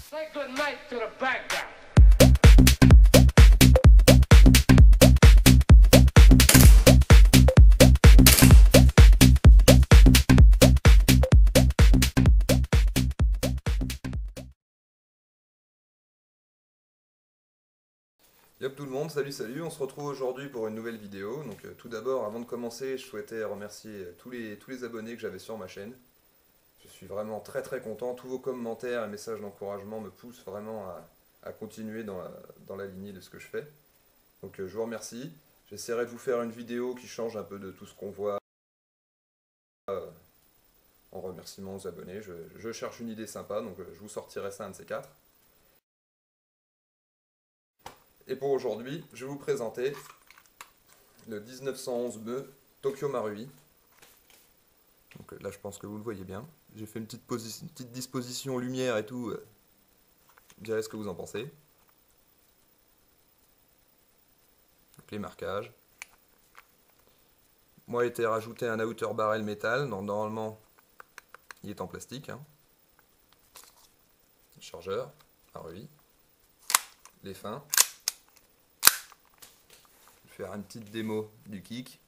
Say good night to the bad guy. Yop tout le monde, salut, on se retrouve aujourd'hui pour une nouvelle vidéo. Donc tout d'abord, avant de commencer, je souhaitais remercier tous les abonnés que j'avais sur ma chaîne. Je suis vraiment très content, tous vos commentaires et messages d'encouragement me poussent vraiment à continuer dans la lignée de ce que je fais. Donc je vous remercie, j'essaierai de vous faire une vidéo qui change un peu de tout ce qu'on voit en remerciement aux abonnés. Je cherche une idée sympa, donc je vous sortirai ça un de ces quatre. Et pour aujourd'hui, je vais vous présenter le 1911 BE Tokyo Marui. Donc là, je pense que vous le voyez bien. J'ai fait une petite disposition lumière et tout. Vous direz ce que vous en pensez. Donc les marquages. Moi, il a été rajouté un outer barrel métal. Donc normalement, il est en plastique. Hein. Le chargeur, Marui. Les fins. Je vais faire une petite démo du kick.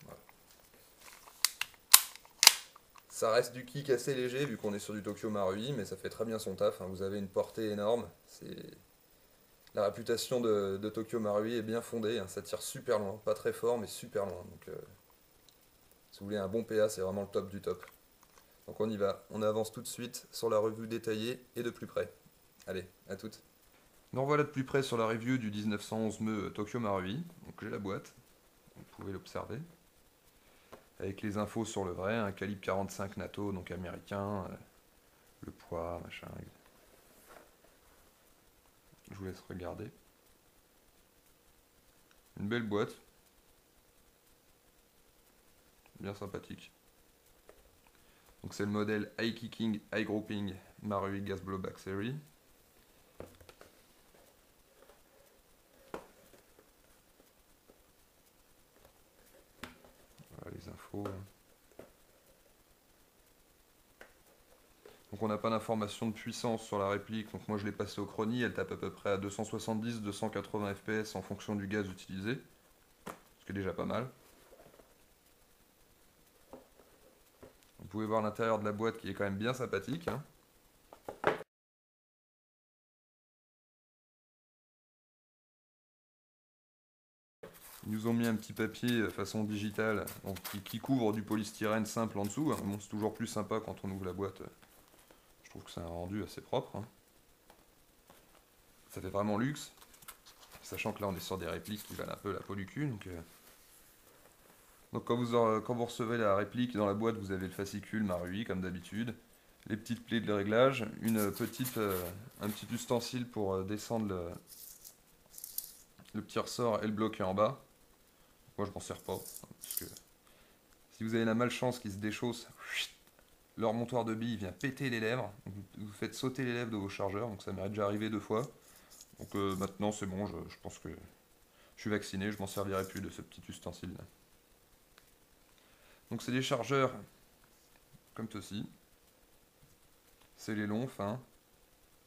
Voilà. Ça reste du kick assez léger vu qu'on est sur du Tokyo Marui, mais ça fait très bien son taf. Hein. Vous avez une portée énorme. La réputation de Tokyo Marui est bien fondée. Hein. Ça tire super loin. Pas très fort, mais super loin. Donc, si vous voulez un bon PA, c'est vraiment le top du top. Donc on y va. On avance tout de suite sur la revue détaillée et de plus près. Allez, à toutes. Donc voilà de plus près sur la review du 1911 ME Tokyo Marui. Donc j'ai la boîte, vous pouvez l'observer. Avec les infos sur le vrai, un calibre 45 NATO, donc américain, le poids, machin. Je vous laisse regarder. Une belle boîte. Bien sympathique. Donc c'est le modèle High Kicking, High Grouping Marui Gas Blowback Series. Voilà les infos. Donc on n'a pas d'information de puissance sur la réplique, donc moi je l'ai passé au chronie, elle tape à peu près à 270-280 fps en fonction du gaz utilisé, ce qui est déjà pas mal. Vous pouvez voir l'intérieur de la boîte qui est quand même bien sympathique. Hein. Ils nous ont mis un petit papier façon digitale donc, qui couvre du polystyrène simple en dessous. Hein. Bon, c'est toujours plus sympa quand on ouvre la boîte. Je trouve que c'est un rendu assez propre. Hein. Ça fait vraiment luxe. Sachant que là on est sur des répliques qui valent un peu la peau du cul. Donc quand vous recevez la réplique dans la boîte, vous avez le fascicule Marui comme d'habitude. Les petites clés de réglage. Un petit ustensile pour descendre le petit ressort et le bloquer en bas. Moi je m'en sers pas. Parce que si vous avez la malchance qu'il se déchausse, le remontoir de billes vient péter les lèvres. Vous faites sauter les lèvres de vos chargeurs. Donc ça m'est déjà arrivé 2 fois. Donc maintenant c'est bon, je pense que je suis vacciné, je m'en servirai plus de ce petit ustensile là. Donc c'est des chargeurs comme ceci. C'est les longs, fins.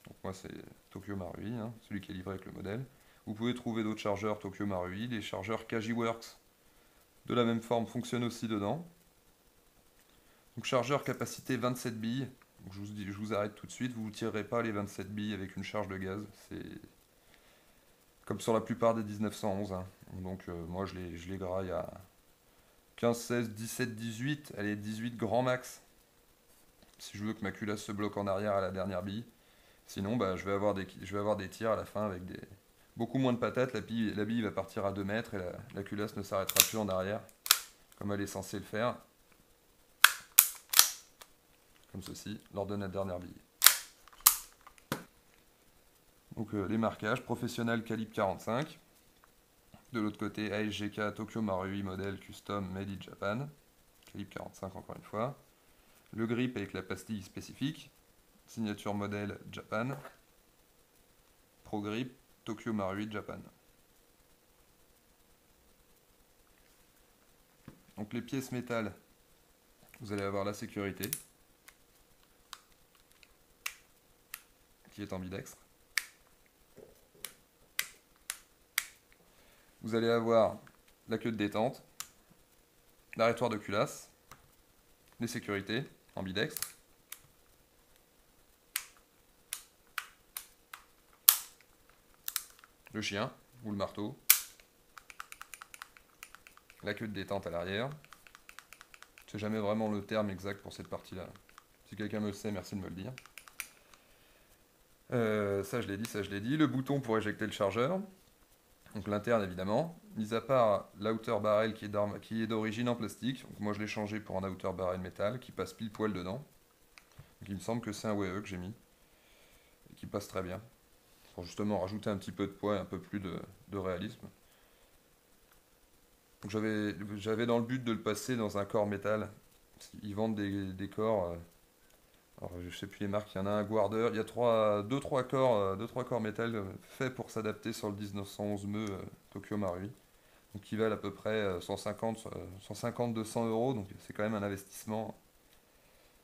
Donc moi c'est Tokyo Marui, hein, celui qui est livré avec le modèle. Vous pouvez trouver d'autres chargeurs Tokyo Marui, les chargeurs Kajiworks de la même forme fonctionnent aussi dedans. Donc chargeur capacité 27 billes. Donc, je vous arrête tout de suite, vous ne tirerez pas les 27 billes avec une charge de gaz. C'est comme sur la plupart des 1911. Hein. Donc moi je les graille à 15, 16, 17, 18, allez 18 grand max. Si je veux que ma culasse se bloque en arrière à la dernière bille. Sinon bah, je vais avoir des tirs à la fin avec beaucoup moins de patates. La bille va partir à 2 mètres et la culasse ne s'arrêtera plus en arrière. Comme elle est censée le faire. Comme ceci, lors de notre dernière bille. Donc les marquages, professionnel calibre 45. De l'autre côté, ASGK Tokyo Marui modèle custom made in Japan. Calibre 45 encore une fois. Le grip avec la pastille spécifique. Signature modèle Japan. Pro grip Tokyo Marui Japan. Donc les pièces métal Vous allez avoir la sécurité, qui est ambidextre. Vous allez avoir la queue de détente, l'arrêtoir de culasse, les sécurités, ambidextre. Le chien, ou le marteau. La queue de détente à l'arrière. Je sais jamais vraiment le terme exact pour cette partie-là. Si quelqu'un me le sait, merci de me le dire. Ça je l'ai dit. Le bouton pour éjecter le chargeur. Donc l'interne évidemment. Mis à part l'outer barrel qui est d'origine en plastique. Donc moi je l'ai changé pour un outer barrel métal qui passe pile poil dedans. Donc il me semble que c'est un WE que j'ai mis. Et qui passe très bien. Pour justement rajouter un petit peu de poids et un peu plus de réalisme. J'avais dans le but de le passer dans un corps métal. Ils vendent des corps. Alors je sais plus les marques, il y en a un Guarder. Il y a 2-3 corps métal faits pour s'adapter sur le 1911 ME Tokyo Marui. Donc qui valent à peu près 150-200 euros. Donc c'est quand même un investissement.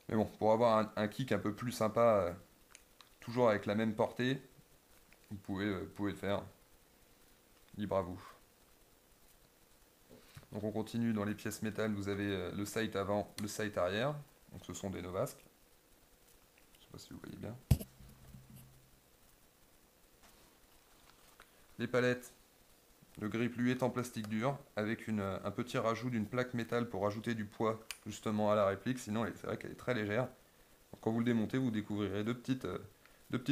Mais bon, pour avoir un kick un peu plus sympa, toujours avec la même portée, vous pouvez le faire. Libre à vous. Donc on continue dans les pièces métal, vous avez le sight avant, le sight arrière. Donc ce sont des Novasque. Je sais pas si vous voyez bien. Les palettes, le grip lui est en plastique dur, avec un petit rajout d'une plaque métal pour ajouter du poids justement à la réplique, sinon c'est vrai qu'elle est très légère. Donc, quand vous le démontez, vous découvrirez deux petites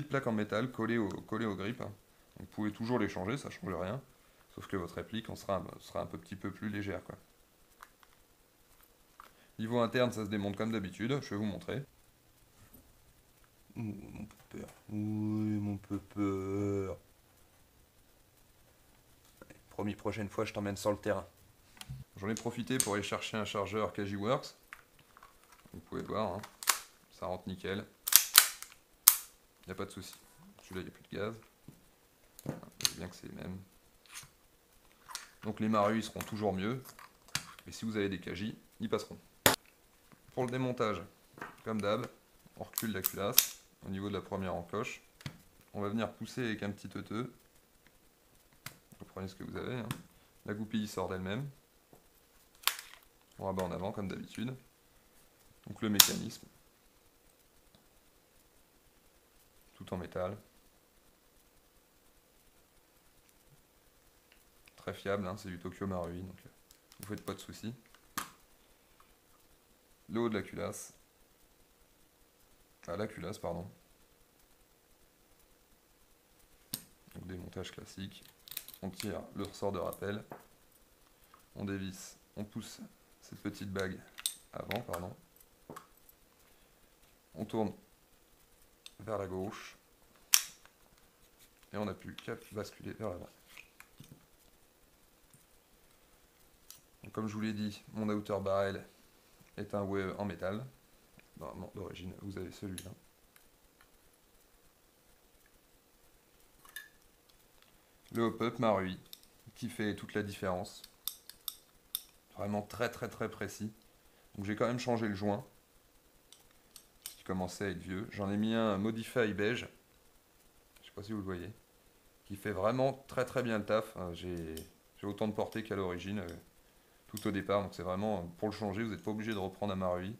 plaques en métal collées au grip. Donc, vous pouvez toujours les changer, ça ne change rien. Sauf que votre réplique sera un petit peu plus légère, quoi. Niveau interne, ça se démonte comme d'habitude, je vais vous montrer. Ouh, mon peur. Oui, mon peur. Promis, prochaine fois, je t'emmène sur le terrain. J'en ai profité pour aller chercher un chargeur Kajiworks. Vous pouvez voir, hein. Ça rentre nickel. Il n'y a pas de souci. Celui-là, il n'y a plus de gaz. C'est bien que c'est les mêmes. Donc les Marui seront toujours mieux. Et si vous avez des Kaji, ils passeront. Pour le démontage, comme d'hab, on recule la culasse au niveau de la première encoche. On va venir pousser avec un petit teuteux. Vous prenez ce que vous avez, hein. La goupille sort d'elle-même. On rabat en avant comme d'habitude. Donc le mécanisme. Tout en métal. Très fiable, hein, c'est du Tokyo Marui, donc vous faites pas de soucis. Le haut de la culasse. Ah, la culasse, pardon. Donc démontage classique. On tire le ressort de rappel. On dévisse, on pousse cette petite bague avant, pardon. On tourne vers la gauche. Et on n'a plus qu'à basculer vers l'avant. Comme je vous l'ai dit, mon outer barrel est un WE en métal. Normalement, d'origine, vous avez celui-là. Le hop-up Marui, qui fait toute la différence. Vraiment très précis. Donc j'ai quand même changé le joint, qui commençait à être vieux. J'en ai mis un Modify beige, je sais pas si vous le voyez, qui fait vraiment très bien le taf. J'ai autant de portée qu'à l'origine, tout au départ, donc c'est vraiment, pour le changer, vous n'êtes pas obligé de reprendre un Marui.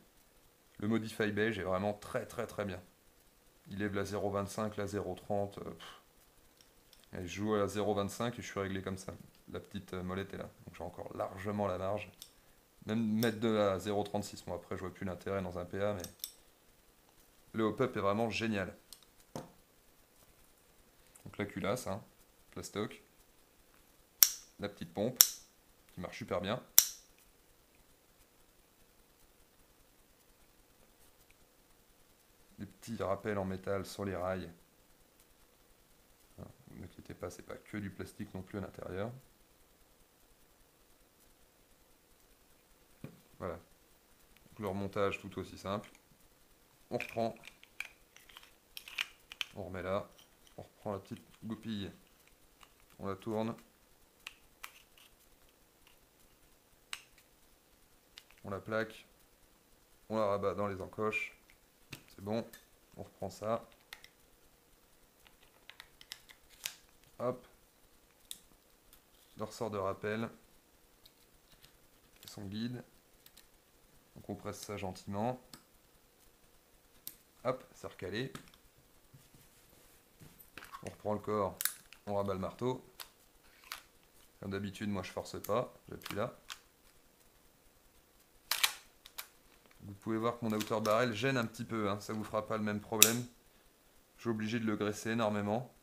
Le Modify beige est vraiment très bien. Il lève la 0,25, la 0,30. Et je joue à la 0,25 et je suis réglé comme ça. La petite molette est là, donc j'ai encore largement la marge. Même mettre de la 0,36, moi après je vois plus l'intérêt dans un PA, mais le hop-up est vraiment génial. Donc la culasse, hein, plastoc. La petite pompe, qui marche super bien. Les petits rappels en métal sur les rails. Ne vous inquiétez pas, c'est pas que du plastique non plus à l'intérieur. Voilà. Donc le remontage tout aussi simple. On reprend. On remet là. On reprend la petite goupille. On la tourne. On la plaque. On la rabat dans les encoches. C'est bon. On reprend ça. Hop. Le ressort de rappel. Et son guide. On compresse ça gentiment. Hop, c'est recalé. On reprend le corps. On rabat le marteau. Comme d'habitude, moi je force pas. J'appuie là. Vous pouvez voir que mon outer barrel gêne un petit peu, hein. Ça vous fera pas le même problème. Je suis obligé de le graisser énormément.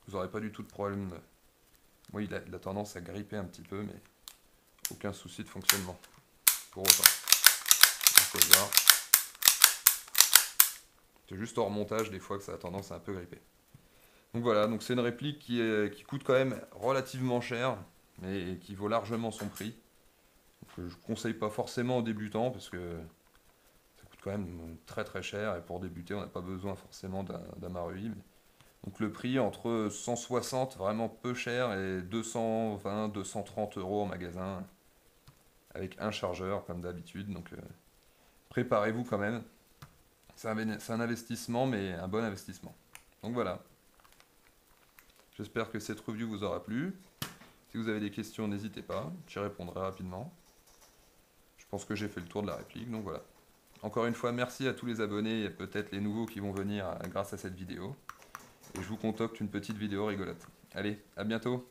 Vous n'aurez pas du tout de problème. Moi, il a tendance à gripper un petit peu, mais aucun souci de fonctionnement. Pour autant. C'est juste au remontage des fois que ça a tendance à un peu gripper. Donc voilà, donc c'est une réplique qui coûte quand même relativement cher, mais qui vaut largement son prix. Donc, je ne conseille pas forcément aux débutants parce que quand même très très cher et pour débuter on n'a pas besoin forcément d'un Marui. Donc le prix entre 160 vraiment peu cher et 220-230 € en magasin avec un chargeur comme d'habitude. Donc préparez-vous quand même. C'est un investissement mais un bon investissement. Donc voilà. J'espère que cette review vous aura plu. Si vous avez des questions n'hésitez pas, j'y répondrai rapidement. Je pense que j'ai fait le tour de la réplique donc voilà. Encore une fois, merci à tous les abonnés et peut-être les nouveaux qui vont venir grâce à cette vidéo. Et je vous concocte une petite vidéo rigolote. Allez, à bientôt!